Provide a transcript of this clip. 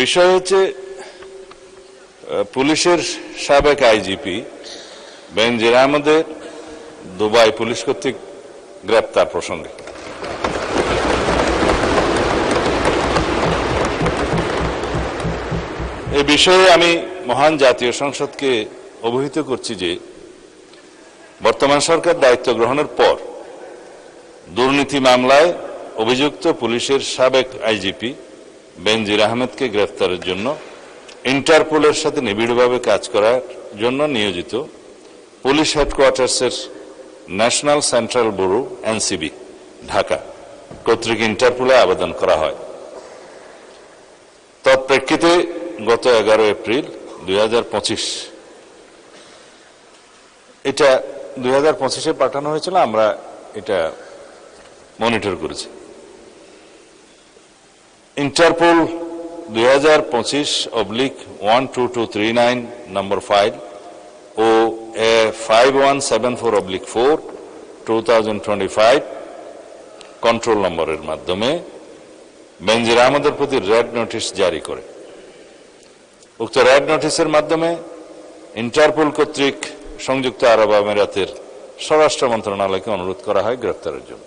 বিষয় হচ্ছে পুলিশের সাবেক আইজিপি বেনজির আহমেদের দুবাই পুলিশ কর্তৃক গ্রেপ্তার প্রসঙ্গে। এ বিষয়ে আমি মহান জাতীয় সংসদকে অবহিত করছি যে বর্তমান সরকার দায়িত্ব গ্রহণের পর দুর্নীতি মামলায় অভিযুক্ত পুলিশের সাবেক আইজিপি বেনজির আহমেদকে গ্রেফতারের জন্য ইন্টারপোলের সাথে নিবিড়ভাবে কাজ করার জন্য নিয়োজিত পুলিশ হেডকোয়ার্টার্সের national central bureau NCB Dhaka কর্তৃক ইন্টারপোলে আবেদন করা হয়। তৎপ্রেক্ষিতে গত 11 এপ্রিল 2025 এটা 2025-এ পাঠানো হয়েছিল, আমরা এটা মনিটর করেছি। ইন্টারপোল 2025/12239 নম্বর ফাইল ও 5174/4 2025 কন্ট্রোল নম্বরের মাধ্যমে বেনজির আহমেদের প্রতি রেড নোটিশ জারি করে। উক্ত রেড নোটিশের মাধ্যমে ইন্টারপোল কর্তৃক সংযুক্ত আরব আমিরাতের স্বরাষ্ট্র মন্ত্রণালয়কে অনুরোধ করা হয় গ্রেফতারের জন্য।